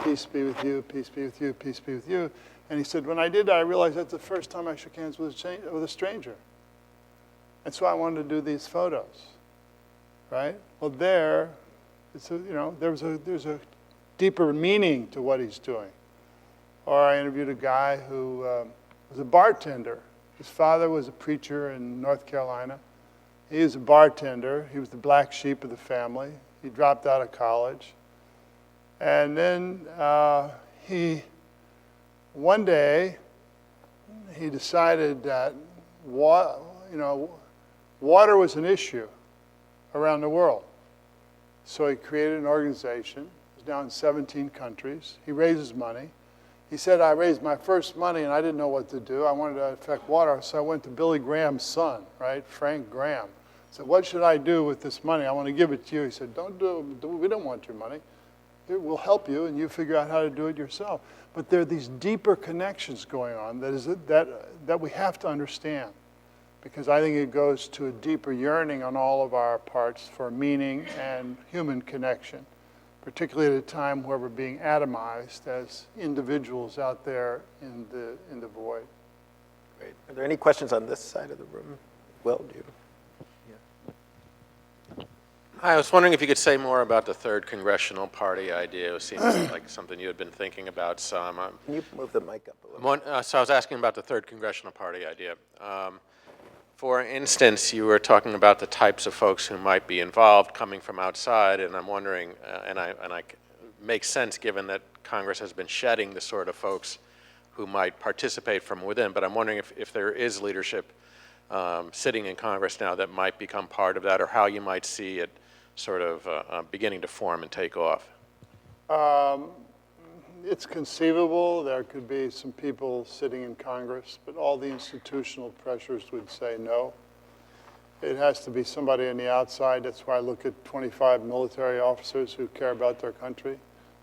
Peace be with you, peace be with you, peace be with you. And he said, when I did that, I realized that's the first time I shook hands with a stranger. And so I wanted to do these photos, right? Well, there's a deeper meaning to what he's doing. Or I interviewed a guy who was a bartender. His father was a preacher in North Carolina. He was a bartender. He was the black sheep of the family. He dropped out of college. And then one day, he decided that water was an issue around the world. So he created an organization. It's now in 17 countries. He raises money. He said, I raised my first money and I didn't know what to do. I wanted to affect water, so I went to Billy Graham's son, right, Frank Graham. I said, what should I do with this money? I want to give it to you. He said, we don't want your money. We'll help you, and you figure out how to do it yourself. But there are these deeper connections going on that we have to understand, because I think it goes to a deeper yearning on all of our parts for meaning and human connection, particularly at a time where we're being atomized as individuals out there in the void. Great. Are there any questions on this side of the room? Will, do you? I was wondering if you could say more about the third congressional party idea. It seems like something you had been thinking about some. Can you move the mic up a little? So I was asking about the third congressional party idea. For instance, you were talking about the types of folks who might be involved coming from outside, and I'm wondering, and I makes sense given that Congress has been shedding the sort of folks who might participate from within, but I'm wondering if there is leadership sitting in Congress now that might become part of that, or how you might see it sort of beginning to form and take off. It's conceivable there could be some people sitting in Congress, but all the institutional pressures would say no. It has to be somebody on the outside. That's why I look at 25 military officers who care about their country,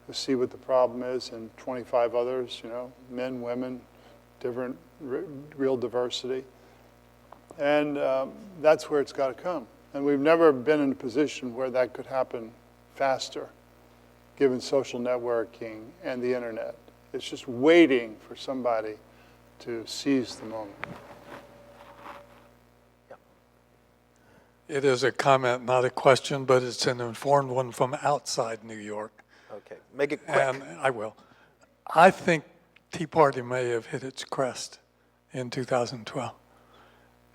who see what the problem is, and 25 others, men, women, different, real diversity. And that's where it's got to come. And we've never been in a position where that could happen faster, given social networking and the internet. It's just waiting for somebody to seize the moment. It is a comment, not a question, but it's an informed one from outside New York. Okay, make it quick. And I will. I think Tea Party may have hit its crest in 2012.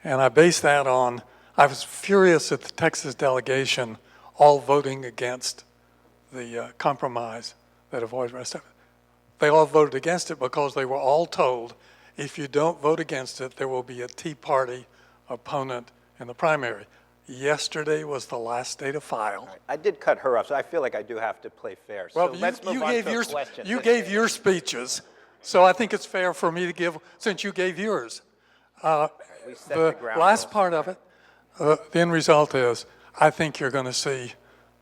And I base that on, I was furious at the Texas delegation all voting against the compromise that avoided the rest of it. They all voted against it because they were all told, if you don't vote against it, there will be a Tea Party opponent in the primary. Yesterday was the last day to file. Right. I did cut her off, so I feel like I do have to play fair. Well, so let's move on to a question. You gave your speeches, so I think it's fair for me to give, since you gave yours. We set the ground last rules. part of it, the end result is, I think you're going to see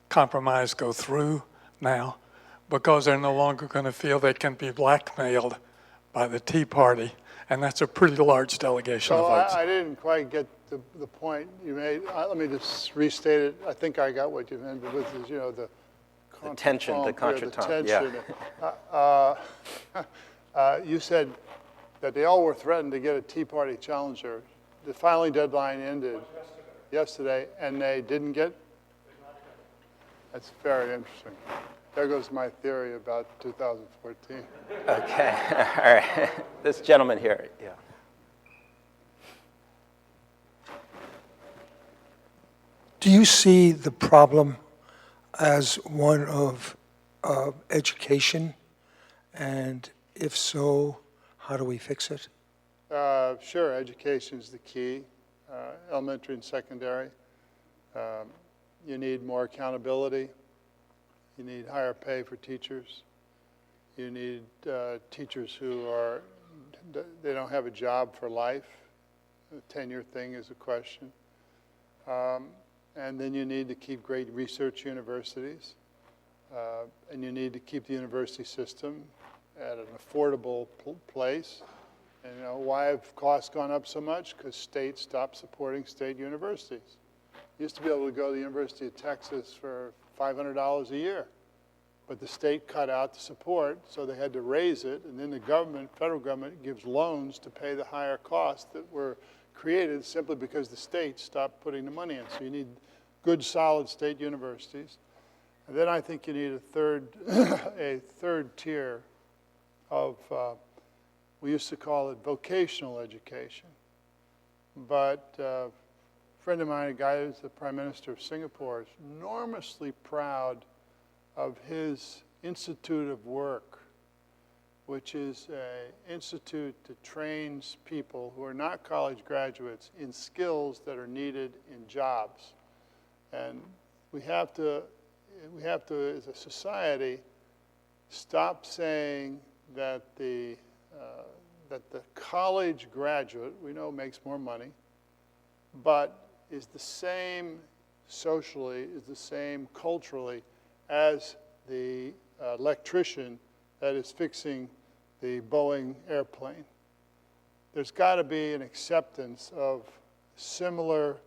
compromise go through now because they're no longer going to feel they can be blackmailed by the Tea Party, and that's a pretty large delegation of votes. I didn't quite get the point you made. Let me just restate it. I think I got what you meant, which is, the tension, the contretemps, yeah. You said that they all were threatened to get a Tea Party challenger. The filing deadline ended yesterday, and they didn't get. That's very interesting. There goes my theory about 2014. Okay, all right. This gentleman here, yeah. Do you see the problem as one of education? And if so, how do we fix it? Sure, education is the key, elementary and secondary. You need more accountability. You need higher pay for teachers. You need teachers who they don't have a job for life. The tenure thing is a question. And then you need to keep great research universities. And you need to keep the university system at an affordable place. And you know, why have costs gone up so much? Because states stopped supporting state universities. You used to be able to go to the University of Texas for $500 a year. But the state cut out the support, so they had to raise it. And then the government, federal government, gives loans to pay the higher costs that were created simply because the state stopped putting the money in. So you need good, solid state universities. And then I think you need a third tier of, we used to call it vocational education. But a friend of mine, a guy who's the Prime Minister of Singapore, is enormously proud of his Institute of Work, which is an institute that trains people who are not college graduates in skills that are needed in jobs. And we have to, as a society, stop saying that the college graduate, we know makes more money, but is the same socially, is the same culturally as the electrician that is fixing the Boeing airplane. There's got to be an acceptance of similar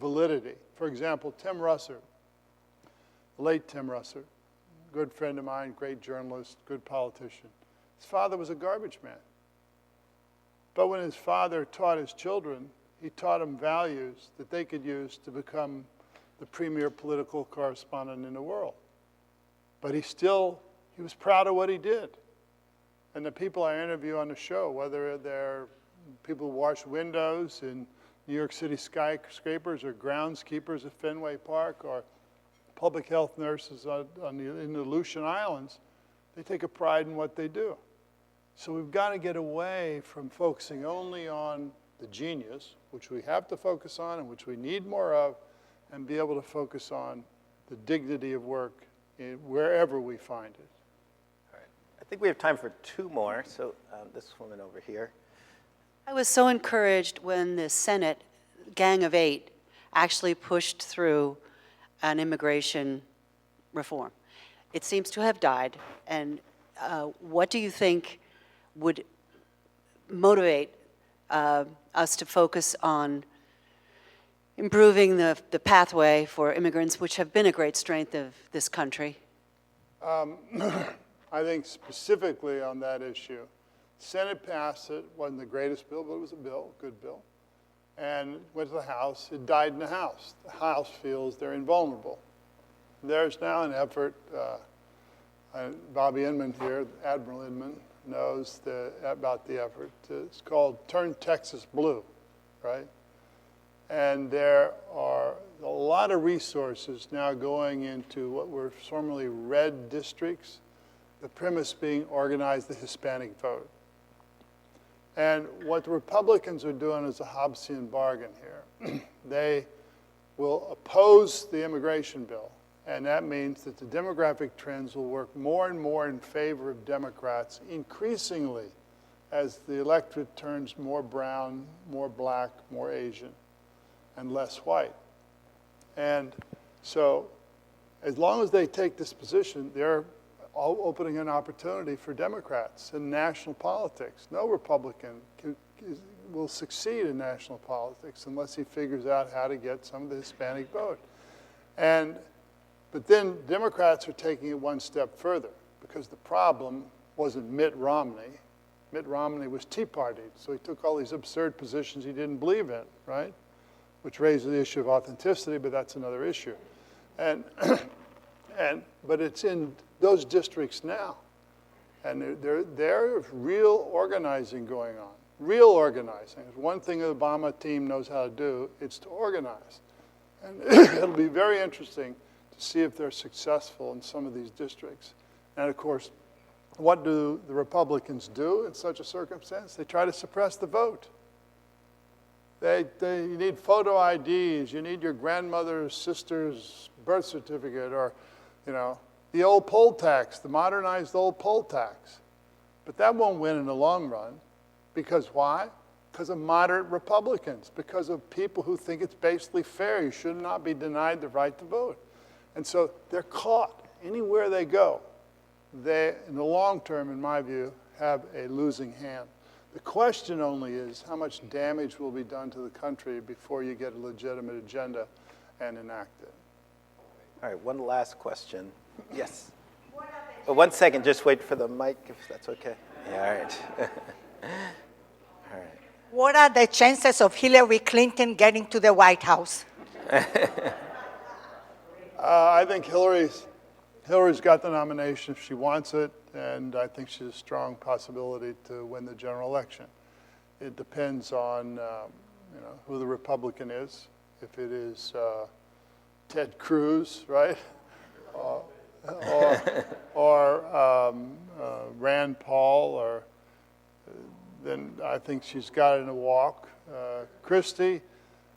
validity. For example, Tim Russert, the late Tim Russert, good friend of mine, great journalist, good politician. His father was a garbage man. But when his father taught his children, he taught them values that they could use to become the premier political correspondent in the world. But he was proud of what he did. And the people I interview on the show, whether they're people who wash windows in New York City skyscrapers or groundskeepers at Fenway Park or public health nurses in the Aleutian Islands, they take a pride in what they do. So we've got to get away from focusing only on the genius, which we have to focus on and which we need more of, and be able to focus on the dignity of work wherever we find it. All right. I think we have time for two more. So this woman over here. I was so encouraged when the Senate Gang of Eight actually pushed through an immigration reform. It seems to have died. And what do you think would motivate us to focus on improving the pathway for immigrants, which have been a great strength of this country? I think specifically on that issue, Senate passed it, wasn't the greatest bill, but it was a bill, good bill, and went to the House. It died in the House. The House feels they're invulnerable. There's now an effort, Bobby Inman here, Admiral Inman, knows about the effort. It's called Turn Texas Blue, right? And there are a lot of resources now going into what were formerly red districts, the premise being organize the Hispanic vote. And what the Republicans are doing is a Hobbesian bargain here. They will oppose the immigration bill, and that means that the demographic trends will work more and more in favor of Democrats, increasingly as the electorate turns more brown, more black, more Asian, and less white. And so as long as they take this position, they're opening an opportunity for Democrats in national politics. No Republican will succeed in national politics unless he figures out how to get some of the Hispanic vote. But then Democrats are taking it one step further, because the problem wasn't Mitt Romney. Mitt Romney was Tea Party, so he took all these absurd positions he didn't believe in, right? Which raises the issue of authenticity, but that's another issue. But it's in those districts now. And there's real organizing going on, real organizing. One thing the Obama team knows how to do, it's to organize. And it'll be very interesting to see if they're successful in some of these districts. And of course, what do the Republicans do in such a circumstance? They try to suppress the vote. You need photo IDs, you need your grandmother's sister's birth certificate, or, you know, the old poll tax, the modernized old poll tax. But that won't win in the long run. Because why? Because of moderate Republicans, because of people who think it's basically fair. You should not be denied the right to vote. And so they're caught anywhere they go. They, in the long term, in my view, have a losing hand. The question only is how much damage will be done to the country before you get a legitimate agenda and enact it. All right, one last question. Yes. 1 second, just wait for the mic, if that's okay. Yeah, all right. All right. What are the chances of Hillary Clinton getting to the White House? I think Hillary's got the nomination if she wants it, and I think she's a strong possibility to win the general election. It depends on who the Republican is. If it is Ted Cruz, right, or Rand Paul, or then I think she's got it in a walk. Christie,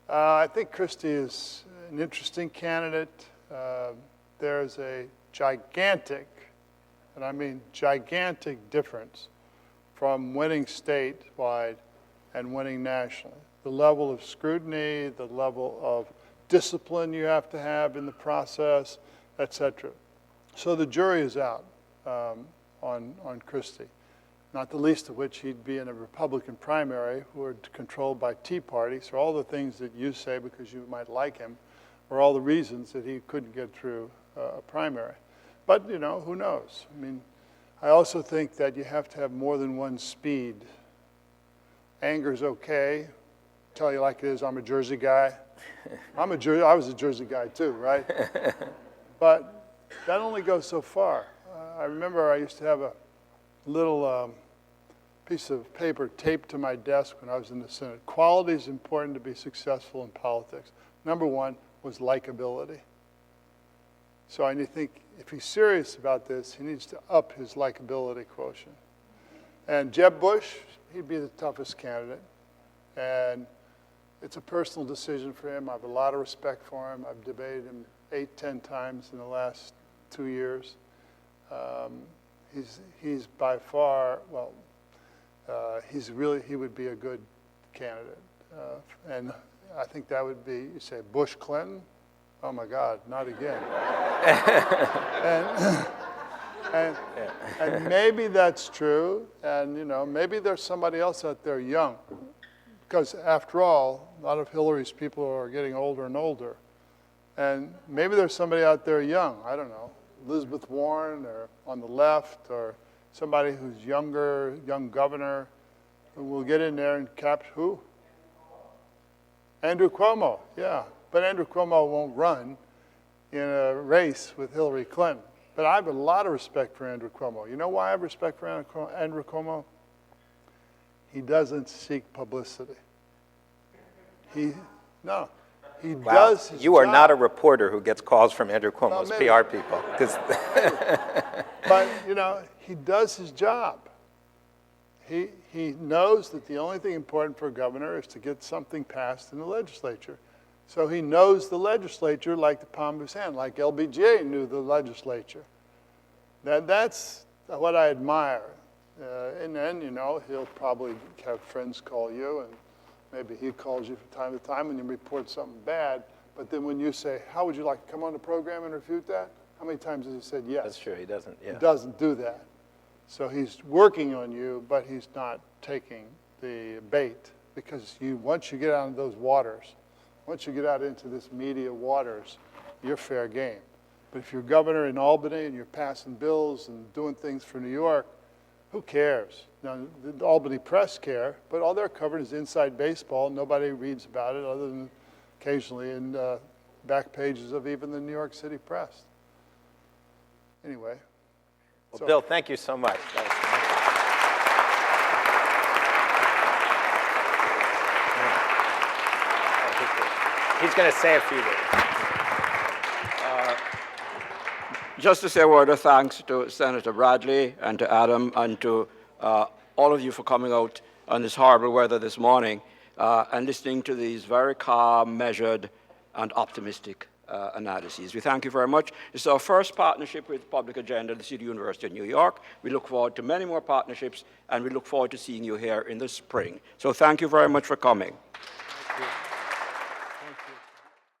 I think Christie is an interesting candidate. There's a gigantic, and I mean gigantic, difference from winning statewide and winning nationally. The level of scrutiny, the level of discipline you have to have in the process, et cetera. So the jury is out on Christie, not the least of which he'd be in a Republican primary who are controlled by Tea Party. So all the things that you say because you might like him are all the reasons that he couldn't get through a primary. But, you know, who knows? I mean, I also think that you have to have more than one speed. Anger's okay. Tell you like it is, I'm a Jersey guy. I was a Jersey guy too, right? But that only goes so far. I remember I used to have a little piece of paper taped to my desk when I was in the Senate. Quality is important to be successful in politics. Number one was likability. So I think if he's serious about this, he needs to up his likability quotient. And Jeb Bush, he'd be the toughest candidate. And it's a personal decision for him. I have a lot of respect for him. I've debated him 8-10 times in the last 2 years. He's by far, well, he would be a good candidate. And I think that would be, you say, Bush Clinton? Oh my God, not again. and maybe that's true, and you know, maybe there's somebody else out there young, because after all, a lot of Hillary's people are getting older and older, and maybe there's somebody out there young. I don't know, Elizabeth Warren, or on the left, or somebody who's younger, young governor, who will get in there and capture who? Andrew Cuomo, yeah. But Andrew Cuomo won't run in a race with Hillary Clinton. But I have a lot of respect for Andrew Cuomo. You know why I have respect for Andrew Cuomo? He doesn't seek publicity. He wow. does his You are job. not a reporter who gets calls from Andrew Cuomo's maybe. PR people. But, you know, he does his job. He knows that the only thing important for a governor is to get something passed in the legislature. So he knows the legislature like the palm of his hand, like LBJ knew the legislature. That's what I admire. And then, you know, he'll probably have friends call you, and maybe he calls you from time to time when you report something bad. But then when you say, how would you like to come on the program and refute that? How many times has he said yes? That's true, he doesn't, yeah. He doesn't do that. So he's working on you, but he's not taking the bait, because once you get out into those waters, once you get out into this media waters, you're fair game. But if you're governor in Albany and you're passing bills and doing things for New York, who cares? Now, the Albany press care, but all they're covering is inside baseball. Nobody reads about it other than occasionally in back pages of even the New York City press. Anyway. Well, Bill, thank you so much. He's going to say a few words. Just to say a word of thanks to Senator Bradley and to Adam and to all of you for coming out on this horrible weather this morning and listening to these very calm, measured, and optimistic analyses. We thank you very much. This is our first partnership with Public Agenda at the City University of New York. We look forward to many more partnerships, and we look forward to seeing you here in the spring. So thank you very much for coming.